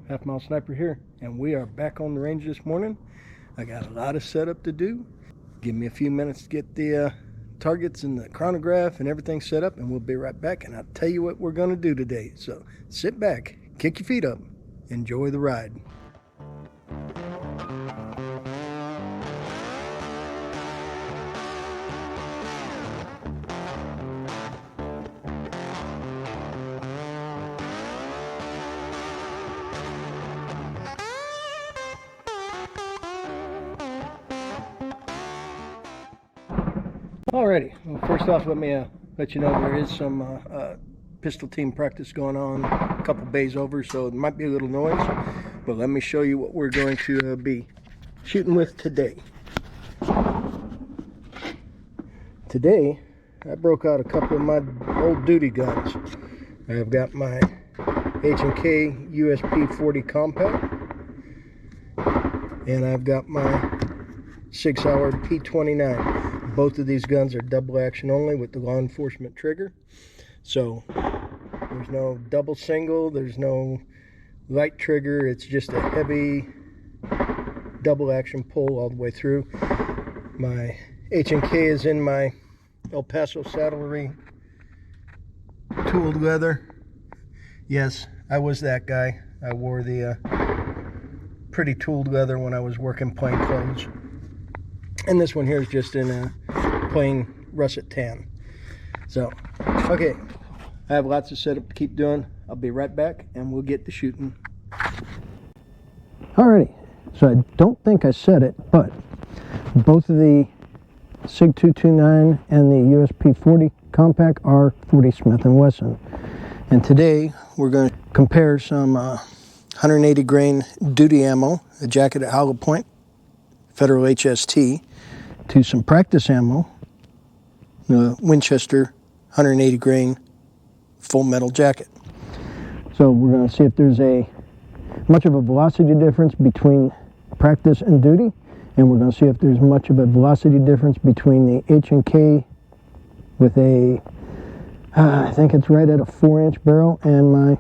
Halfmilesniper here, and we are back on the range this morning. I got a lot of setup to do. Give me a few minutes to get the targets and the chronograph and everything set up, and we'll be right back, and I'll tell you what we're going to do today. So sit back, kick your feet up, enjoy the ride. Alrighty, well, first off, let me let you know there is some pistol team practice going on a couple bays over, so there might be a little noise, but let me show you what we're going to be shooting with today. Today, I broke out a couple of my old duty guns. I've got my HK USP 40 compact, and I've got my Sig P229. Both of these guns are double action only with the law enforcement trigger. So there's no double single, there's no light trigger, it's just a heavy double action pull all the way through. My H&K is in my El Paso saddlery tooled leather. Yes, I was that guy. I wore the pretty tooled leather when I was working plain clothes. And this one here is just in a plain russet tan. So, okay, I have lots of setup to keep doing. I'll be right back and we'll get to shooting. Alrighty, so I don't think I said it, but both of the Sig 229 and the USP 40 compact are 40 Smith & Wesson. And today we're going to compare some 180 grain duty ammo, a jacket at hollow point, Federal HST, to some practice ammo, the Winchester 180 grain full metal jacket. So we're going to see if there's much of a velocity difference between practice and duty, and we're going to see if there's much of a velocity difference between the H&K with I think it's right at a 4-inch barrel, and my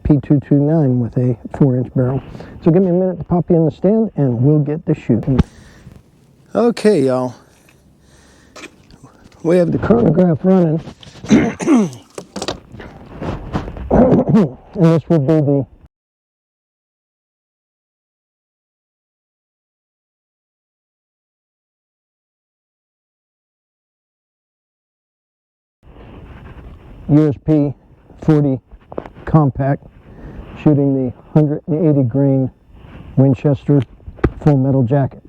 P229 with a 4-inch barrel. So give me a minute to pop you in the stand and we'll get to shooting. Okay, y'all. We have the chronograph running. And this would be the USP 40 compact, shooting the 180 grain Winchester full metal jacket.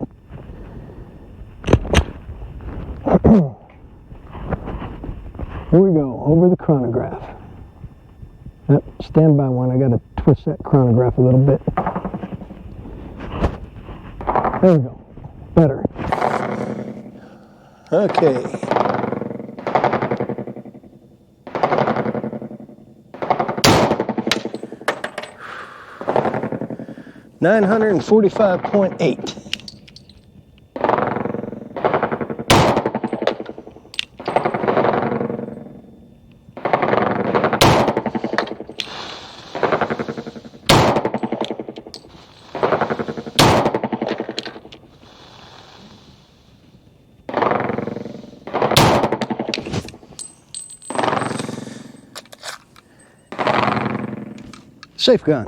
Here we go, over the chronograph. Yep, stand by one, I gotta twist that chronograph a little bit. There we go, better. Okay. 945.8. Safe gun.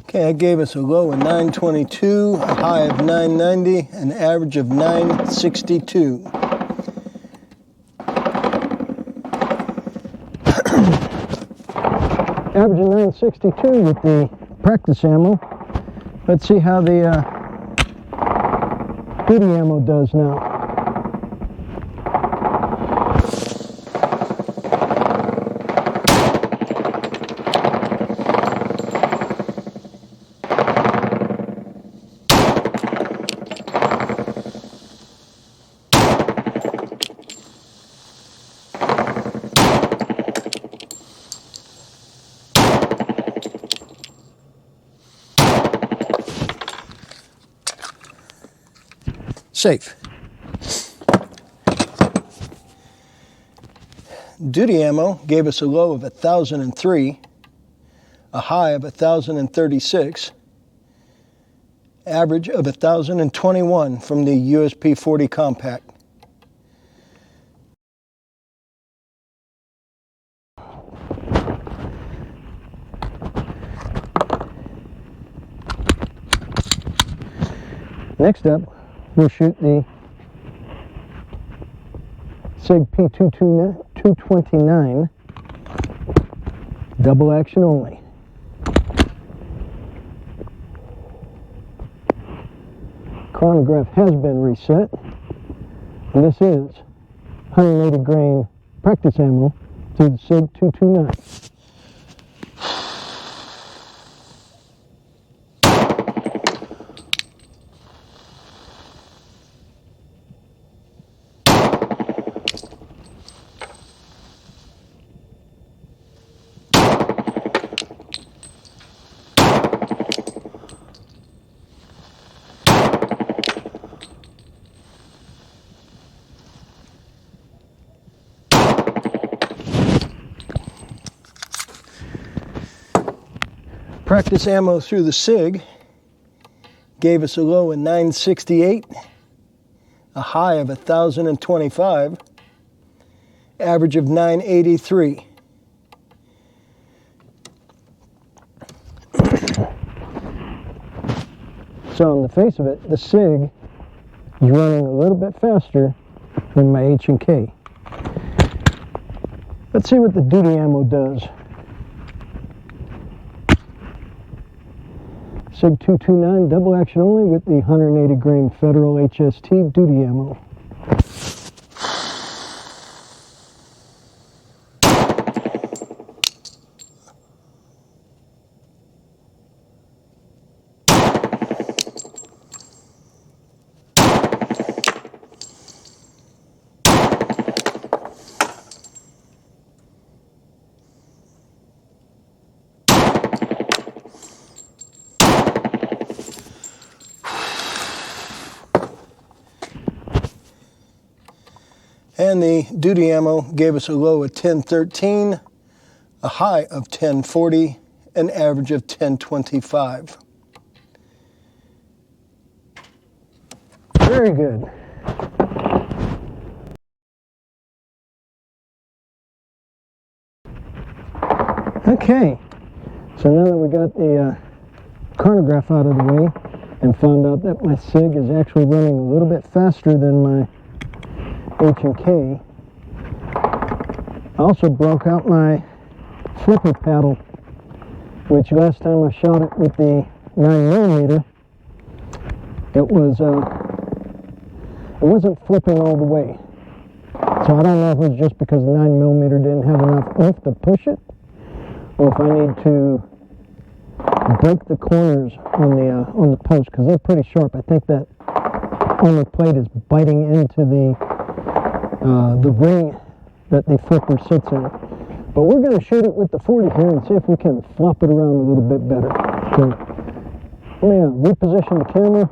Okay, I gave us a low of 922, a high of 990, an average of 962. Averaging 962 with the practice ammo. Let's see how the duty ammo does now. safe. Duty ammo gave us a low of 1,003, a high of 1,036, average of 1,021 from the USP 40 compact. Next up, we'll shoot the Sig P229, double action only. Chronograph has been reset, and this is 180 grain practice ammo through the Sig 229. Practice ammo through the Sig gave us a low of 968, a high of 1,025, average of 983. So on the face of it, the Sig is running a little bit faster than my HK. Let's see what the duty ammo does. Sig 229 double action only with the 180 grain Federal HST duty ammo. And the duty ammo gave us a low of 1013, a high of 1040, an average of 1025. Very good. Okay, so now that we got the chronograph out of the way and found out that my Sig is actually running a little bit faster than my H&K, I also broke out my flipper paddle, which last time I shot it with the 9mm, it wasn't flipping all the way. So I don't know if it was just because the 9mm didn't have enough oomph to push it, or if I need to break the corners on the post, because they're pretty sharp. I think that armor plate is biting into the ring that the flipper sits in. But we're going to shoot it with the 40 here and see if we can flop it around a little bit better. So let me reposition the camera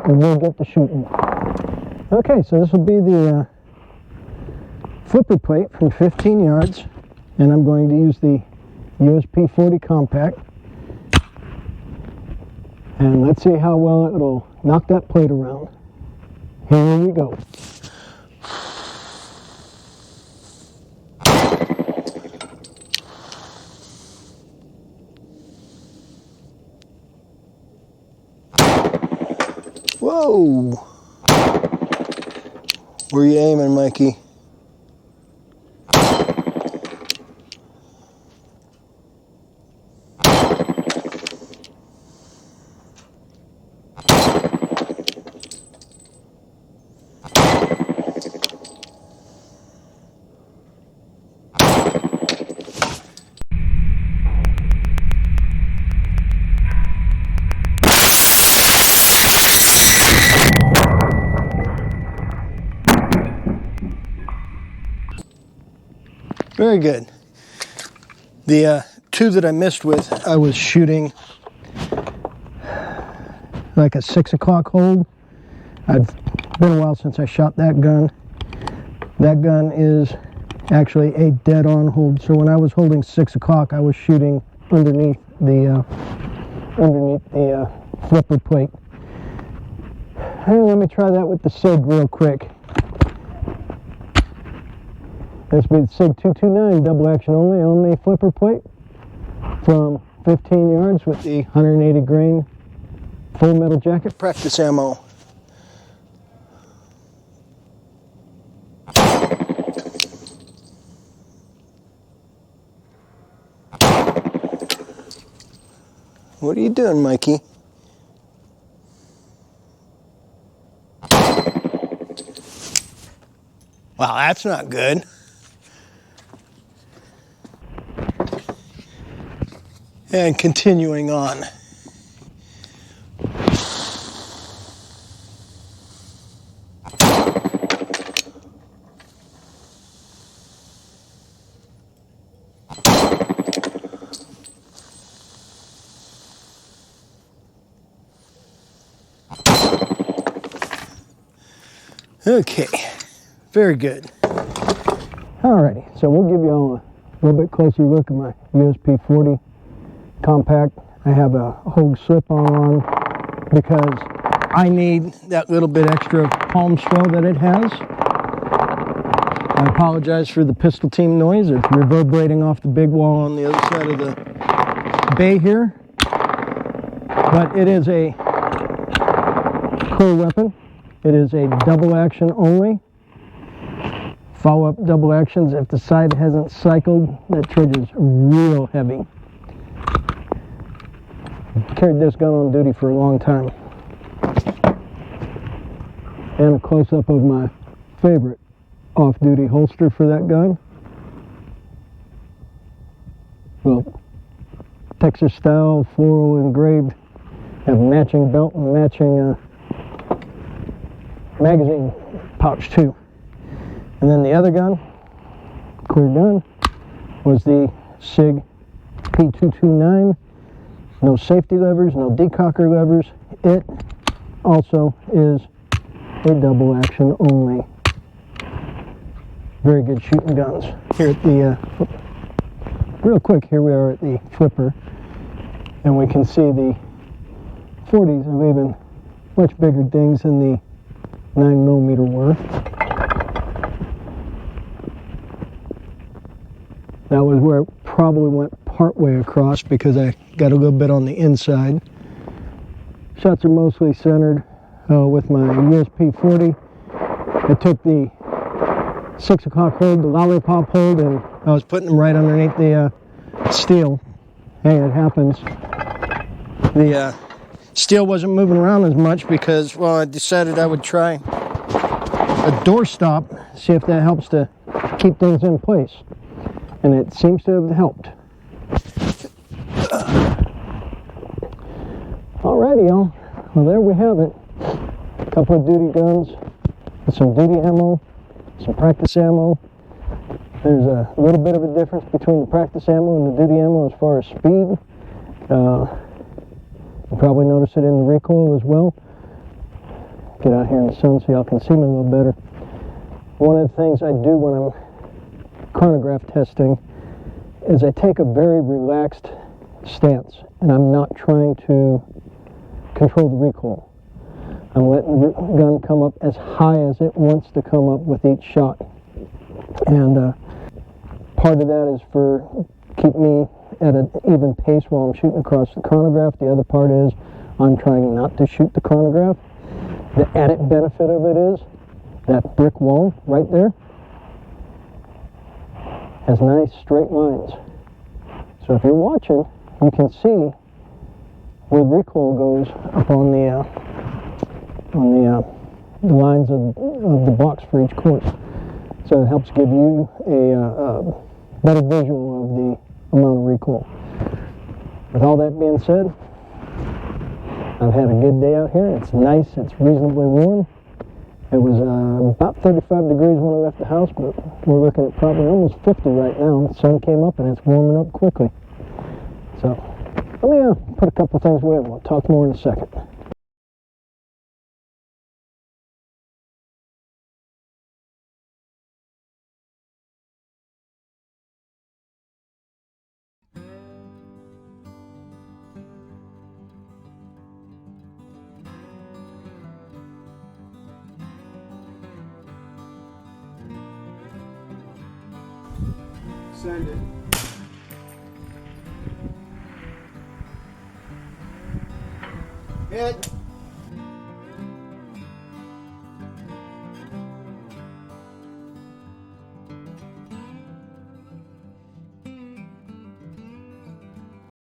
and we'll get to shooting. Okay, so this will be the flipper plate from 15 yards, and I'm going to use the USP 40 compact. And let's see how well it'll knock that plate around. Here we go. Whoa! Where are you aiming, Mikey? Very good. The two that I missed with, I was shooting like a 6 o'clock hold. I'd It's been a while since I shot that gun. That gun is actually a dead-on hold. So when I was holding 6 o'clock, I was shooting underneath the flipper plate. Hey, let me try that with the Sig real quick. This will be the Sig 229 double action only on the flipper plate from 15 yards with the 180 grain full metal jacket practice ammo. What are you doing, Mikey? Wow, that's not good. And continuing on. Okay, very good. Alrighty, so we'll give you all a little bit closer look at my USP 40 compact. I have a Hogue slip-on because I need that little bit extra palm swell that it has. I apologize for the pistol team noise. It's reverberating off the big wall on the other side of the bay here. But it is a cool weapon. It is a double action only. Follow-up double actions. If the sight hasn't cycled, that trigger's real heavy. Carried this gun on duty for a long time. And a close-up of my favorite off-duty holster for that gun. Well, Texas style, floral engraved, have matching belt and matching magazine pouch too. And then the other gun, clear gun, was the Sig P229. No safety levers, no decocker levers. It also is a double action only. Very good shooting guns. Here at the, real quick, here we are at the flipper, and we can see the 40s are leaving much bigger dings than the 9mm were. That was where it probably went part way across because I got a little bit on the inside. Shots are mostly centered with my USP 40. I took the 6 o'clock hold, the lollipop hold, and I was putting them right underneath the steel. Hey, it happens. The steel wasn't moving around as much because, well, I decided I would try a doorstop, see if that helps to keep things in place. And it seems to have helped. Alrighty, y'all. Well, there we have it. A couple of duty guns, some duty ammo, some practice ammo. There's a little bit of a difference between the practice ammo and the duty ammo as far as speed. You'll probably notice it in the recoil as well. Get out here in the sun so y'all can see me a little better. One of the things I do when I'm chronograph testing is I take a very relaxed stance, and I'm not trying to control the recoil. I'm letting the gun come up as high as it wants to come up with each shot. And part of that is for keep me at an even pace while I'm shooting across the chronograph. The other part is I'm trying not to shoot the chronograph. The added benefit of it is that brick wall right there has nice straight lines. So if you're watching, you can see where the recoil goes up on the lines of the box for each course. So it helps give you a better visual of the amount of recoil. With all that being said, I've had a good day out here. It's nice, it's reasonably warm. It was about 35 degrees when I left the house, but we're looking at probably almost 50 right now. The sun came up and it's warming up quickly. So let me put a couple things away and we'll talk more in a second. Send it. Hit.